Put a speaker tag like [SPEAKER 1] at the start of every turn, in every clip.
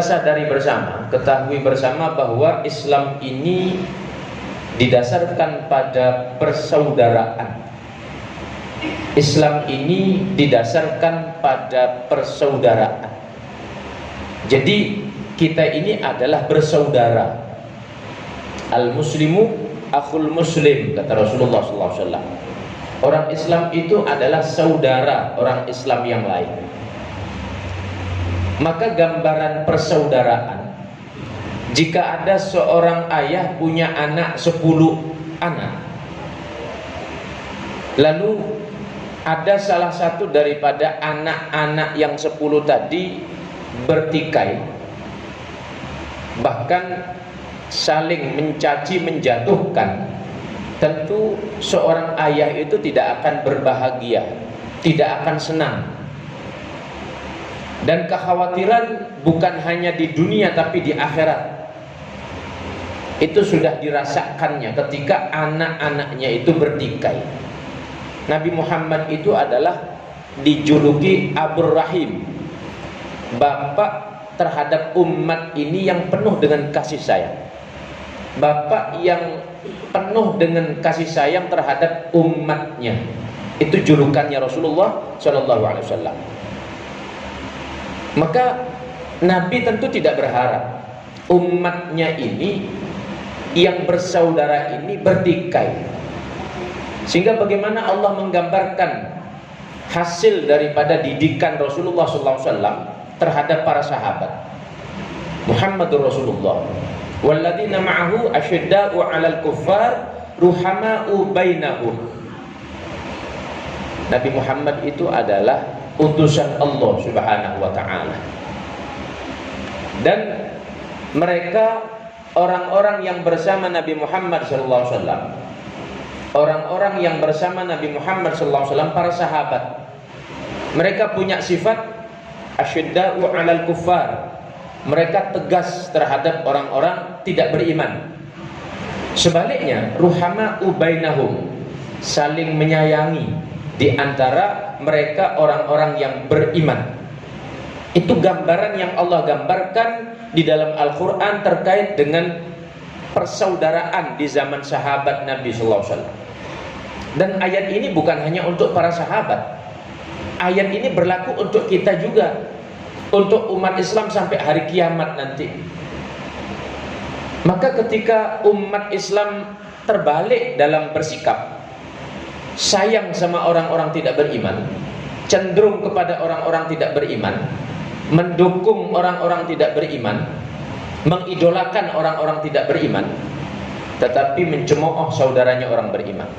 [SPEAKER 1] kita sadari bersama, ketahui bersama bahwa Islam ini didasarkan pada persaudaraan. Islam ini didasarkan pada persaudaraan. Jadi kita ini adalah bersaudara. Al-muslimu akhul muslim, kata Rasulullah SAW. Orang Islam itu adalah saudara orang Islam yang lain. Maka gambaran persaudaraan, jika ada seorang ayah punya anak 10 anak, lalu ada salah satu daripada anak-anak yang 10 tadi bertikai, bahkan saling mencaci menjatuhkan, tentu seorang ayah itu tidak akan berbahagia, tidak akan senang. Dan kekhawatiran bukan hanya di dunia tapi di akhirat. Itu sudah dirasakannya ketika anak-anaknya itu bertikai. Nabi Muhammad itu adalah dijuluki Abur Rahim, bapak terhadap umat ini yang penuh dengan kasih sayang. Bapak yang penuh dengan kasih sayang terhadap umatnya. Itu julukannya Rasulullah SAW. Maka Nabi tentu tidak berharap umatnya ini yang bersaudara ini bertikai. Sehingga bagaimana Allah menggambarkan hasil daripada didikan Rasulullah SAW terhadap para sahabat. Muhammadur Rasulullah walladzina ma'ahu asyidda'u 'alal kuffar ruhama'u bainahum. Nabi Muhammad itu adalah utusan Allah Subhanahu wa ta'ala. Dan mereka orang-orang yang bersama Nabi Muhammad sallallahu alaihi wasallam, orang-orang yang bersama Nabi Muhammad sallallahu alaihi wasallam, para sahabat, mereka punya sifat asyidda'u 'alal kuffar. Mereka tegas terhadap orang-orang tidak beriman. Sebaliknya, ruhama'u bainahum, saling menyayangi di antara mereka orang-orang yang beriman. Itu gambaran yang Allah gambarkan di dalam Al-Quran terkait dengan persaudaraan di zaman sahabat Nabi SAW. Dan ayat ini bukan hanya untuk para sahabat. Ayat ini berlaku untuk kita juga, untuk umat Islam sampai hari kiamat nanti. Maka ketika umat Islam terbalik dalam bersikap, sayang sama orang-orang tidak beriman, cenderung kepada orang-orang tidak beriman, mendukung orang-orang tidak beriman, mengidolakan orang-orang tidak beriman, tetapi mencemooh saudaranya orang beriman,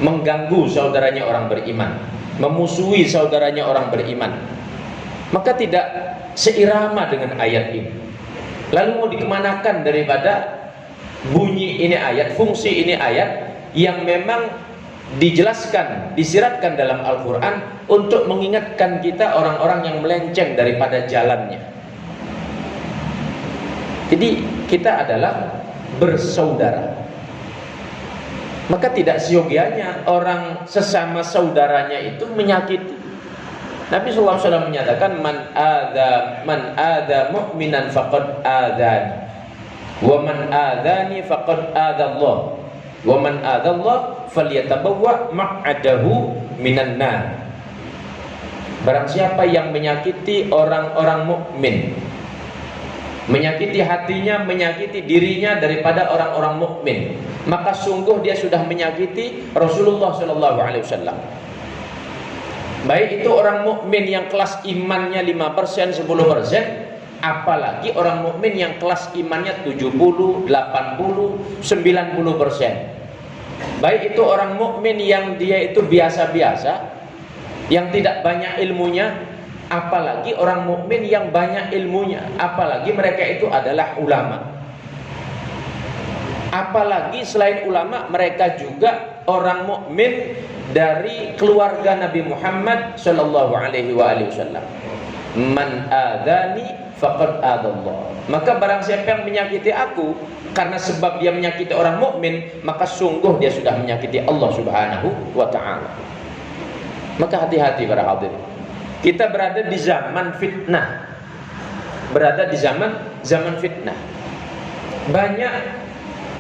[SPEAKER 1] mengganggu saudaranya orang beriman, memusuhi saudaranya orang beriman, maka tidak seirama dengan ayat ini. Lalu mau dikemanakan daripada bunyi ini ayat, fungsi ini ayat yang memang dijelaskan, disiratkan dalam Al-Quran untuk mengingatkan kita orang-orang yang melenceng daripada jalannya. Jadi kita adalah bersaudara. Maka tidak siogianya orang sesama saudaranya itu menyakiti. Nabi SAW menyatakan man adza mu'minan faqad adzani wa man adzani faqad adzallah wa man adzallah falyatabawwa maq'adahu minan nar. Barang siapa yang menyakiti orang-orang mukmin, menyakiti hatinya, menyakiti dirinya daripada orang-orang mukmin, maka sungguh dia sudah menyakiti Rasulullah SAW. Baik itu orang mukmin yang kelas imannya 5%, 10%, apalagi orang mukmin yang kelas imannya 70, 80, 90%. Baik itu orang mukmin yang dia itu biasa-biasa, yang tidak banyak ilmunya, apalagi orang mukmin yang banyak ilmunya, apalagi mereka itu adalah ulama. Apalagi selain ulama, mereka juga orang mukmin dari keluarga Nabi Muhammad sallallahu alaihi wasallam. Man adzani faqad adzallah. Maka barang siapa yang menyakiti aku karena sebab dia menyakiti orang mukmin, maka sungguh dia sudah menyakiti Allah Subhanahu wa taala. Maka hati-hati para hadirin. Kita berada di zaman fitnah. berada di zaman fitnah. Banyak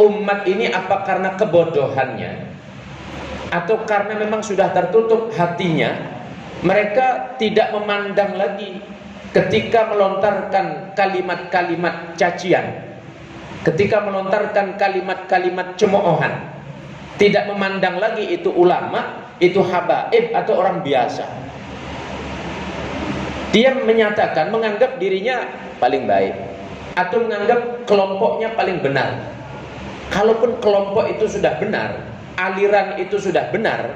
[SPEAKER 1] umat ini apa karena kebodohannya atau karena memang sudah tertutup hatinya, mereka tidak memandang lagi ketika melontarkan kalimat-kalimat cacian, ketika melontarkan kalimat-kalimat cemoohan, tidak memandang lagi itu ulama, itu habaib atau orang biasa. Dia menyatakan, menganggap dirinya paling baik atau menganggap kelompoknya paling benar. Kalaupun kelompok itu sudah benar, aliran itu sudah benar,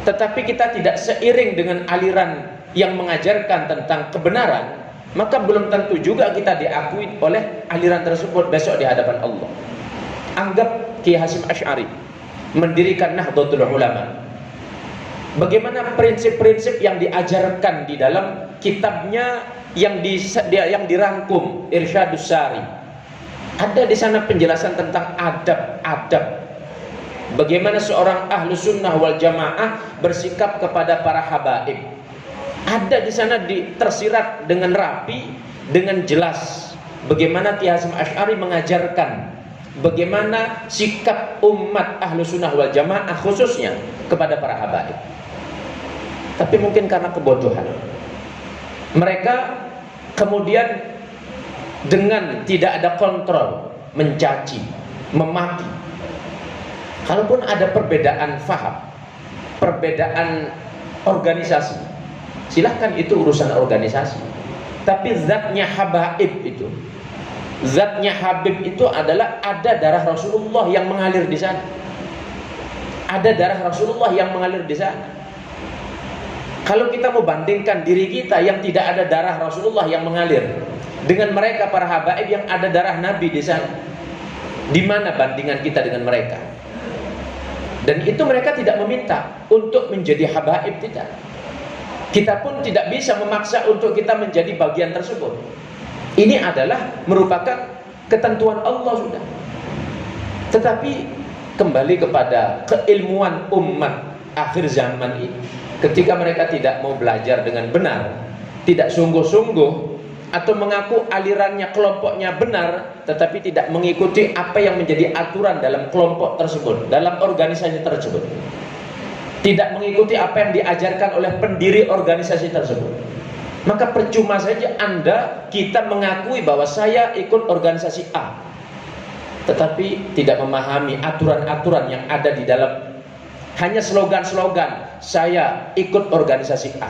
[SPEAKER 1] tetapi kita tidak seiring dengan aliran yang mengajarkan tentang kebenaran, maka belum tentu juga kita diakui oleh aliran tersebut besok di hadapan Allah. Anggap Ki Hasyim Asy'ari mendirikan Nahdlatul Ulama. Bagaimana prinsip-prinsip yang diajarkan di dalam kitabnya yang dirangkum Irsyadus Sari. Ada di sana penjelasan tentang adab-adab. Bagaimana seorang ahlu sunnah wal jamaah bersikap kepada para habaib. Ada di sana tersirat dengan rapi, dengan jelas. Bagaimana Ki Hasyim Asy'ari mengajarkan bagaimana sikap umat ahlu sunnah wal jamaah khususnya kepada para habaib. Tapi mungkin karena kebodohan, mereka kemudian dengan tidak ada kontrol mencaci, memaki. Kalaupun ada perbedaan faham, perbedaan organisasi, silahkan itu urusan organisasi. Tapi zatnya habaib itu, zatnya Habib itu adalah ada darah Rasulullah yang mengalir di sana. Ada darah Rasulullah yang mengalir di sana. Kalau kita mau bandingkan diri kita yang tidak ada darah Rasulullah yang mengalir dengan mereka para habaib yang ada darah Nabi di sana, di mana bandingan kita dengan mereka? Dan itu mereka tidak meminta untuk menjadi habaib, tidak. Kita pun tidak bisa memaksa untuk kita menjadi bagian tersebut. Ini adalah merupakan ketentuan Allah sudah. Tetapi kembali kepada keilmuan umat akhir zaman ini, ketika mereka tidak mau belajar dengan benar, tidak sungguh-sungguh, atau mengaku alirannya, kelompoknya benar, tetapi tidak mengikuti apa yang menjadi aturan dalam kelompok tersebut, dalam organisasi tersebut, tidak mengikuti apa yang diajarkan oleh pendiri organisasi tersebut, maka percuma saja kita mengakui bahwa saya ikut organisasi A, tetapi tidak memahami aturan-aturan yang ada di dalam. Hanya slogan-slogan saya ikut organisasi A,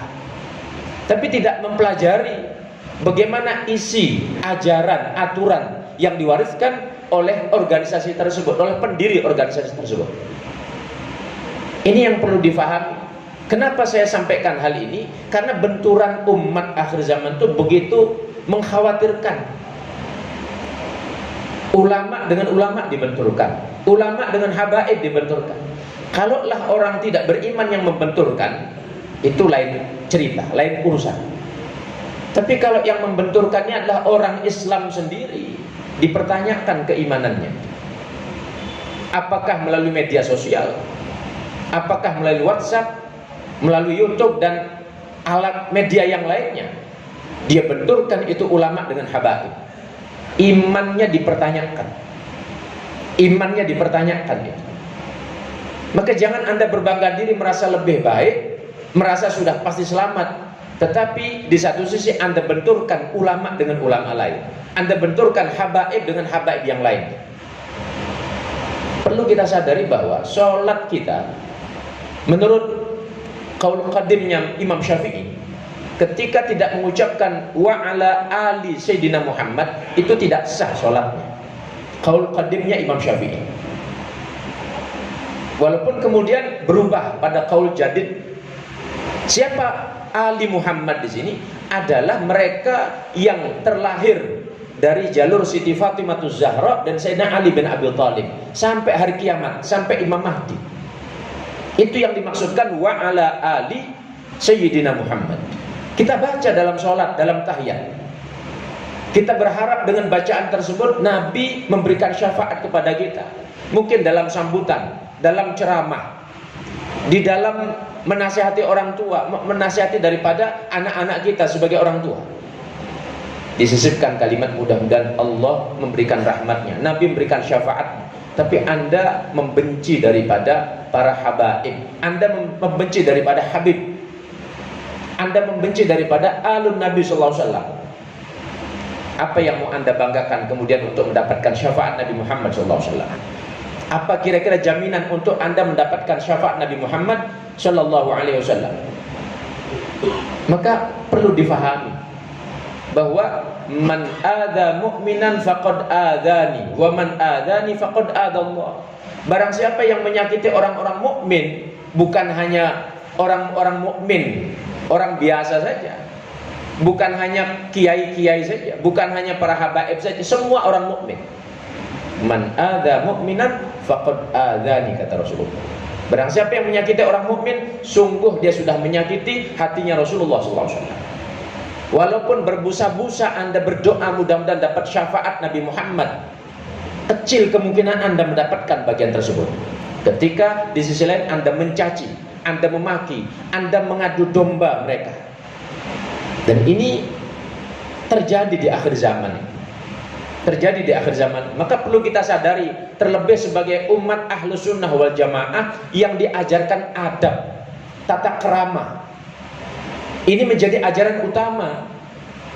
[SPEAKER 1] tapi tidak mempelajari bagaimana isi ajaran, aturan yang diwariskan oleh organisasi tersebut, oleh pendiri organisasi tersebut. Ini yang perlu difahami. Kenapa saya sampaikan hal ini? Karena benturan umat akhir zaman itu begitu mengkhawatirkan. Ulama dengan ulama dibenturkan, ulama dengan habaib dibenturkan. Kalaulah orang tidak beriman yang membenturkan, itu lain cerita, lain urusan. Tapi kalau yang membenturkannya adalah orang Islam sendiri, dipertanyakan keimanannya. Apakah melalui media sosial? Apakah melalui WhatsApp, melalui YouTube dan alat media yang lainnya? Dia benturkan itu ulama dengan habaib. Imannya dipertanyakan. Imannya dipertanyakan itu. Maka jangan Anda berbangga diri merasa lebih baik, merasa sudah pasti selamat, tetapi di satu sisi Anda benturkan ulama dengan ulama lain, Anda benturkan habaib dengan habaib yang lain. Perlu kita sadari bahwa sholat kita menurut qaul qadimnya Imam Syafi'i, ketika tidak mengucapkan wa ala ali Sayyidina Muhammad, itu tidak sah sholatnya. Qaul qadimnya Imam Syafi'i. Walaupun kemudian berubah pada qaul jadid. Siapa Ali Muhammad di sini? Adalah mereka yang terlahir dari jalur Siti Fatimah Zahra dan Sayyidina Ali bin Abi Thalib sampai hari kiamat, sampai Imam Mahdi. Itu yang dimaksudkan wa ala ali Sayyidina Muhammad. Kita baca dalam sholat, dalam tahiyat, kita berharap dengan bacaan tersebut Nabi memberikan syafaat kepada kita. Mungkin dalam sambutan, dalam ceramah, di dalam menasihati orang tua, menasihati daripada anak-anak kita sebagai orang tua. disisipkan kalimat mudah-mudahan Allah memberikan rahmatnya, Nabi memberikan syafaat, tapi Anda membenci daripada para habaib, Anda membenci daripada Habib, Anda membenci daripada alun Nabi sallallahu alaihi wasallam. Apa yang mau Anda banggakan kemudian untuk mendapatkan syafaat Nabi Muhammad sallallahu alaihi wasallam? Apa kira-kira jaminan untuk Anda mendapatkan syafaat Nabi Muhammad sallallahu alaihi wasallam? Maka perlu difahami bahwa man adza mu'minan faqad adzani wa man adzani faqad adzallah. Barang siapa yang menyakiti orang-orang mukmin, bukan hanya orang-orang mukmin, orang biasa saja, bukan hanya kiai-kiai saja, bukan hanya para habaib saja, semua orang mukmin. Man adza mu'minan faqad adzani, kata Rasulullah. Barang siapa yang menyakiti orang mukmin, sungguh dia sudah menyakiti hatinya Rasulullah sallallahu alaihi wasallam. Walaupun berbusa-busa Anda berdoa mudah-mudahan dapat syafaat Nabi Muhammad, kecil kemungkinan Anda mendapatkan bagian tersebut. Ketika di sisi lain Anda mencaci, Anda memaki, Anda mengadu domba mereka. Dan ini terjadi di akhir zaman. Terjadi di akhir zaman. Maka perlu kita sadari, terlebih sebagai umat Ahlus Sunnah wal Jamaah yang diajarkan adab, tata krama. Ini menjadi ajaran utama.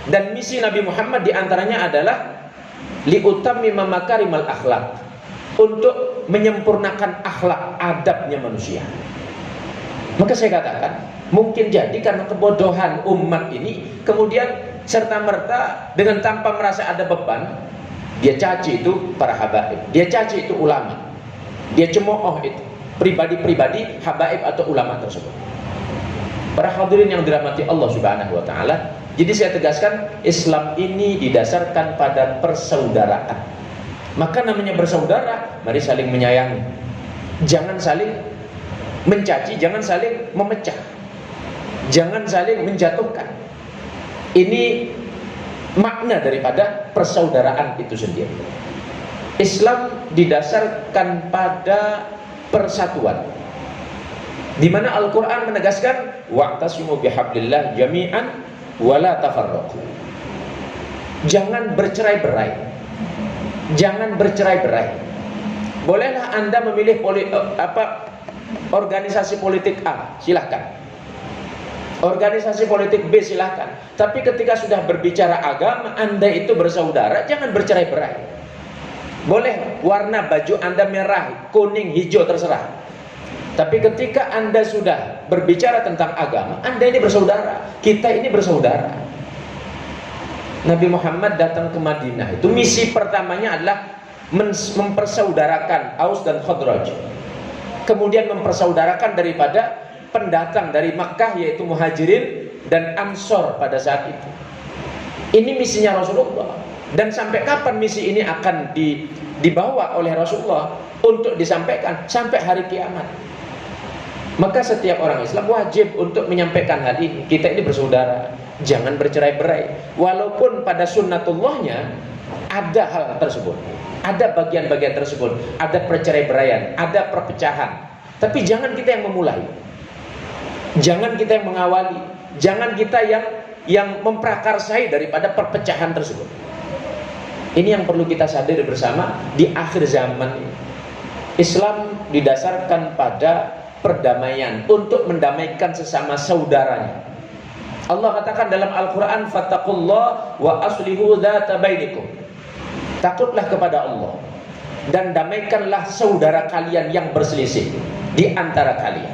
[SPEAKER 1] Dan misi Nabi Muhammad diantaranya adalah liutammima makarimal akhlak, untuk menyempurnakan akhlak, adabnya manusia. Maka saya katakan, mungkin jadi karena kebodohan umat ini, kemudian serta-merta dengan tanpa merasa ada beban, dia caci itu para habaib, dia caci itu ulama, dia cemooh itu pribadi-pribadi habaib atau ulama tersebut. Para hadirin yang dirahmati Allah Subhanahu wa taala, jadi saya tegaskan, Islam ini didasarkan pada persaudaraan. Maka namanya bersaudara, mari saling menyayangi. Jangan saling mencaci, jangan saling memecah. Jangan saling menjatuhkan. Ini makna daripada persaudaraan itu sendiri. Islam didasarkan pada persatuan, di mana Al-Quran menegaskan wa'tasimu bihablillah jami'an wala tafarraqu. Jangan bercerai-berai. Jangan bercerai-berai. Bolehlah Anda memilih organisasi politik A, silahkan. Organisasi politik B, silahkan. Tapi ketika sudah berbicara agama, Anda itu bersaudara, jangan bercerai-berai. Boleh warna baju Anda merah, kuning, hijau, terserah. Tapi ketika Anda sudah berbicara tentang agama, Anda ini bersaudara, kita ini bersaudara. Nabi Muhammad datang ke Madinah, itu misi pertamanya adalah mempersaudarakan Aus dan Khazraj. Kemudian mempersaudarakan daripada pendatang dari Makkah, yaitu Muhajirin dan Ansor pada saat itu. Ini misinya Rasulullah. Dan sampai kapan misi ini akan dibawa oleh Rasulullah untuk disampaikan? Sampai hari kiamat. Maka setiap orang Islam wajib untuk menyampaikan hal ini. Kita ini bersaudara, jangan bercerai-berai. Walaupun pada sunnatullahnya ada hal tersebut, ada bagian-bagian tersebut, ada percerai-beraian, ada perpecahan. Tapi jangan kita yang memulai, jangan kita yang mengawali, jangan kita yang memprakarsai daripada perpecahan tersebut. Ini yang perlu kita sadari bersama di akhir zaman ini. Islam didasarkan pada perdamaian, untuk mendamaikan sesama saudaranya. Allah katakan dalam Al-Quran, fattaqullah wa aslihu dzata bainikum. Takutlah kepada Allah dan damaikanlah saudara kalian yang berselisih di antara kalian.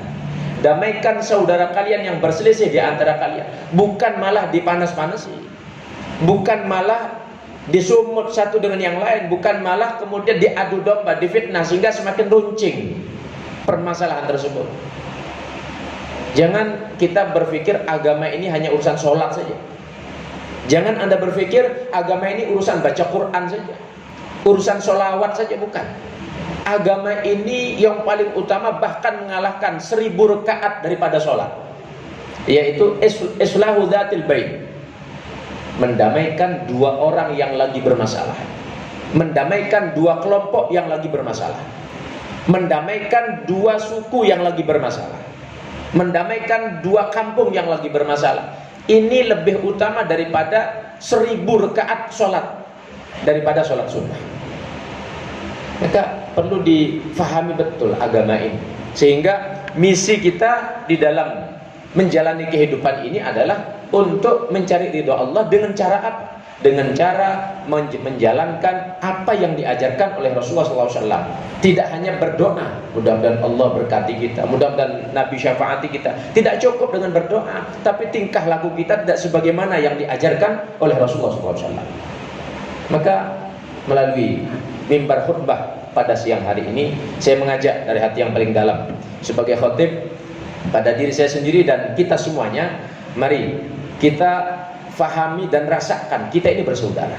[SPEAKER 1] Damaikan saudara kalian yang berselisih di antara kalian, bukan malah dipanas-panasi, bukan malah disumut satu dengan yang lain, bukan malah kemudian diadu domba, difitnah sehingga semakin runcing permasalahan tersebut. Jangan kita berpikir agama ini hanya urusan sholat saja. Jangan Anda berpikir agama ini urusan baca Quran saja, urusan sholawat saja, bukan. Agama ini yang paling utama, bahkan mengalahkan 1000 rakaat daripada sholat, yaitu islahu dzatil bain, mendamaikan dua orang yang lagi bermasalah, mendamaikan dua kelompok yang lagi bermasalah, mendamaikan dua suku yang lagi bermasalah, mendamaikan dua kampung yang lagi bermasalah. Ini lebih utama daripada 1000 rakaat sholat daripada sholat sunnah. Maka perlu difahami betul agama ini, sehingga misi kita di dalam menjalani kehidupan ini adalah untuk mencari ridho Allah dengan cara apa? Dengan cara menjalankan apa yang diajarkan oleh Rasulullah SAW. Tidak hanya berdoa, mudah-mudahan Allah berkati kita, mudah-mudahan Nabi syafaati kita. Tidak cukup dengan berdoa, tapi tingkah laku kita tidak sebagaimana yang diajarkan oleh Rasulullah SAW. Maka melalui mimbar khutbah pada siang hari ini, saya mengajak dari hati yang paling dalam sebagai khatib pada diri saya sendiri dan kita semuanya, mari kita fahami dan rasakan kita ini bersaudara.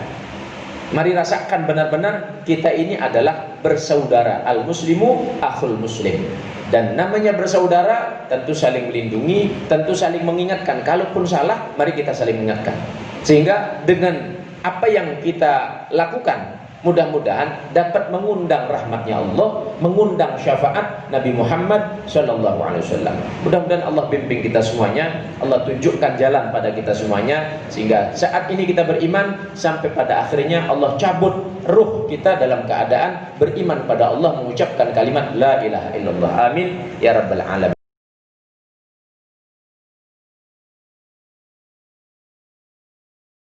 [SPEAKER 1] Mari rasakan benar-benar kita ini adalah bersaudara. Al-muslimu akhul muslim. Dan namanya bersaudara tentu saling melindungi, tentu saling mengingatkan. Kalaupun salah, mari kita saling mengingatkan. Sehingga dengan apa yang kita lakukan, mudah-mudahan dapat mengundang rahmatnya Allah, mengundang syafaat Nabi Muhammad SAW. Mudah-mudahan Allah bimbing kita semuanya, Allah tunjukkan jalan pada kita semuanya, sehingga saat ini kita beriman, sampai pada akhirnya Allah cabut ruh kita dalam keadaan beriman pada Allah, mengucapkan kalimat La ilaha illallah. Amin ya rabbal alamin.